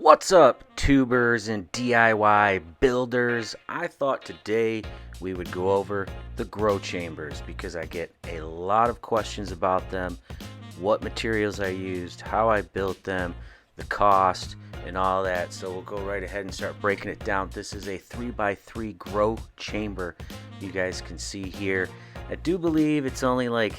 What's up, tubers and DIY builders? I thought today we would go over the grow chambers because I get a lot of questions about them, what materials I used, how I built them, the cost, and all that. So we'll go right ahead and start breaking it down. This is a 3x3 grow chamber you guys can see here. I do believe it's only like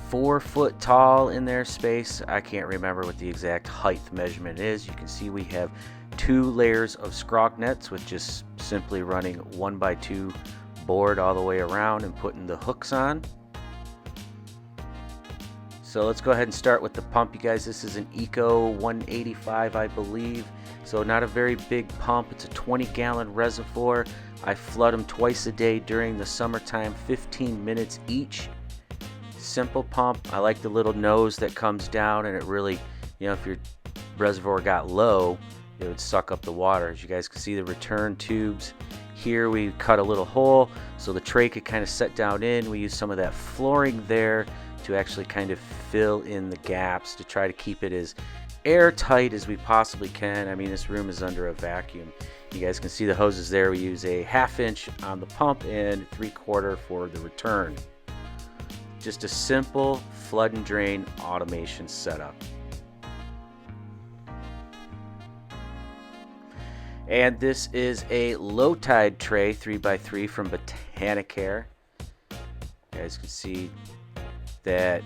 4 foot tall in their space. I can't remember what the exact height measurement is. You can see we have 2 layers of scrog nets with just simply running 1x2 board all the way around and putting the hooks on. So let's go ahead and start with the pump, you guys. This is an Eco 185, I believe. So not a very big pump. It's a 20-gallon reservoir. I flood them twice a day during the summertime, 15 minutes each. Simple pump. I like the little nose that comes down, and it really, if your reservoir got low, it would suck up the water. As you guys can see, the return tubes here, we cut a little hole so the tray could kind of set down in. We use some of that flooring there to actually kind of fill in the gaps to try to keep it as airtight as we possibly can. I mean, this room is under a vacuum. You guys can see the hoses there. We use a 1/2 inch on the pump and 3/4 for the return. Just a simple flood and drain automation setup. And this is a low tide tray 3x3 from Botanicare. You guys can see that,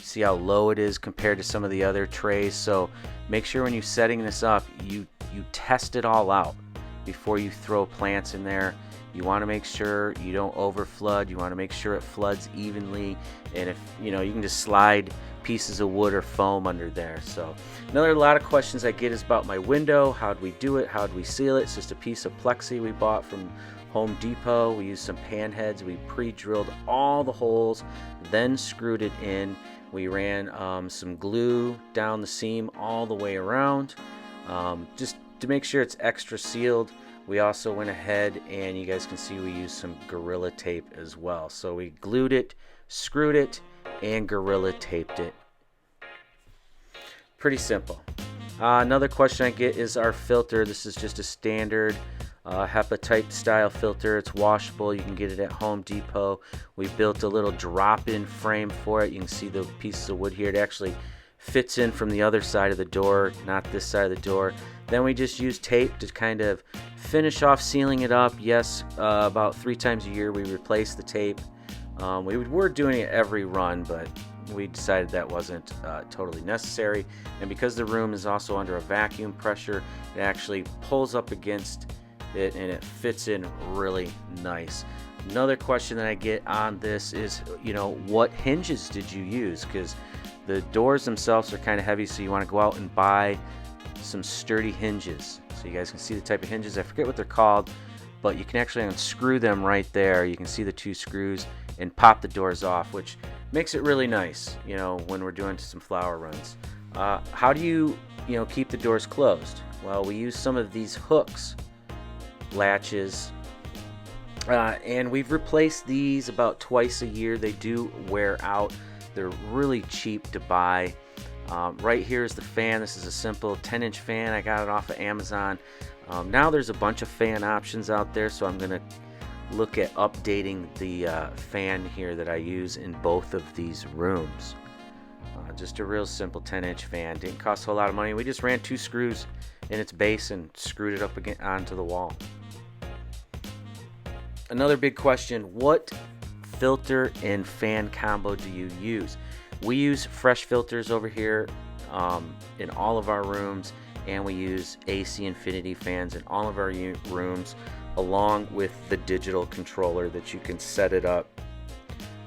see how low it is compared to some of the other trays. So make sure when you're setting this up, you test it all out before you throw plants in there. You want to make sure you don't over flood. You want to make sure it floods evenly, and if you can just slide pieces of wood or foam under there. So another lot of questions I get is about my window. How'd we do it? How'd we seal it? It's just a piece of plexi we bought from Home Depot. We used some pan heads. We pre-drilled all the holes, then screwed it in. We ran some glue down the seam all the way around, just to make sure it's extra sealed. We also went ahead, and you guys can see we used some Gorilla Tape as well. So we glued it, screwed it, and Gorilla Taped it. Pretty simple. Another question I get is our filter. This is just a standard HEPA type style filter. It's washable. You can get it at Home Depot. We built a little drop-in frame for it. You can see the pieces of wood here. It actually fits in from the other side of the door, not this side of the door. Then we just use tape to kind of finish off sealing it up. Yes, about 3 times a year we replace the tape. We were doing it every run, but we decided that wasn't totally necessary. And because the room is also under a vacuum pressure, it actually pulls up against it and it fits in really nice. Another question that I get on this is, what hinges did you use? Because the doors themselves are kind of heavy, so you want to go out and buy some sturdy hinges. So you guys can see the type of hinges. I forget what they're called, but you can actually unscrew them right there. You can see the 2 screws and pop the doors off, which makes it really nice, when we're doing some flower runs. How do you, keep the doors closed? Well, we use some of these hooks, latches, and we've replaced these about twice a year. They do wear out. They're really cheap to buy. Right here is the fan. This is a simple 10-inch fan. I got it off of Amazon. Now there's a bunch of fan options out there, so I'm going to look at updating the fan here that I use in both of these rooms. Just a real simple 10-inch fan. Didn't cost a whole lot of money. We just ran 2 screws in its base and screwed it up again onto the wall. Another big question, what filter and fan combo do you use? We use fresh filters over here in all of our rooms, and we use AC Infinity fans in all of our rooms, along with the digital controller that you can set it up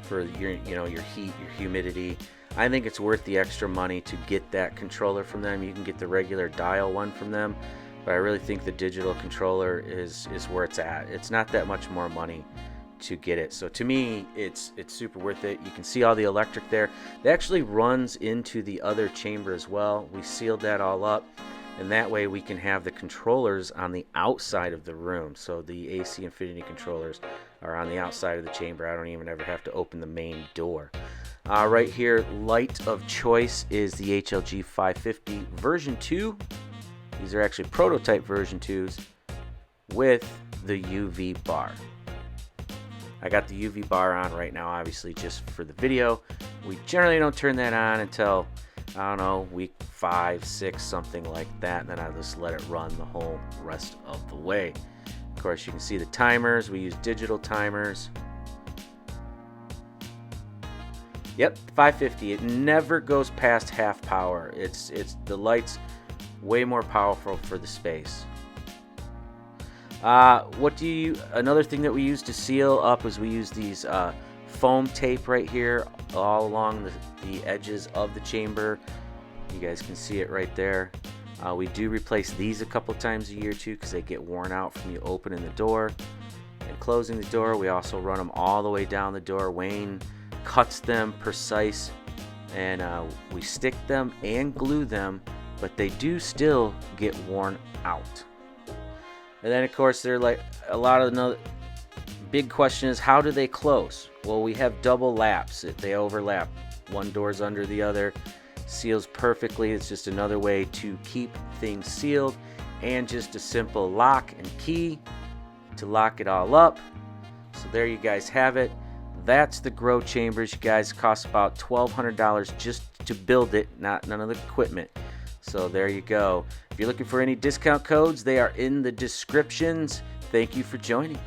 for your heat, your humidity. I think it's worth the extra money to get that controller from them. You can get the regular dial one from them, but I really think the digital controller is where it's at. It's not that much more money to get it. So to me, it's super worth it. You can see all the electric there. It actually runs into the other chamber as well. We sealed that all up, and that way we can have the controllers on the outside of the room. So the AC Infinity controllers are on the outside of the chamber. I don't even ever have to open the main door. Right here, light of choice is the HLG 550 version 2. These are actually prototype version 2s with the UV bar. I got the UV bar on right now, obviously just for the video. We generally don't turn that on until, I don't know, week 5, 6, something like that, and then I just let it run the whole rest of the way. Of course, you can see the timers. We use digital timers. Yep, 550. It never goes past half power. It's the light's way more powerful for the space. Another thing that we use to seal up is we use these foam tape right here all along the edges of the chamber. You guys can see it right there. We do replace these a couple times a year too, because they get worn out from you opening the door and closing the door. We also run them all the way down the door. Wayne cuts them precise, and we stick them and glue them, but they do still get worn out. And then of course they're like a lot of the big question is, how do they close? Well, we have double laps. They overlap. One door's under the other, seals perfectly. It's just another way to keep things sealed, and just a simple lock and key to lock it all up. So there you guys have it. That's the grow chambers, you guys. It costs about $1,200 just to build it, none of the equipment. So there you go. If you're looking for any discount codes, they are in the descriptions. Thank you for joining.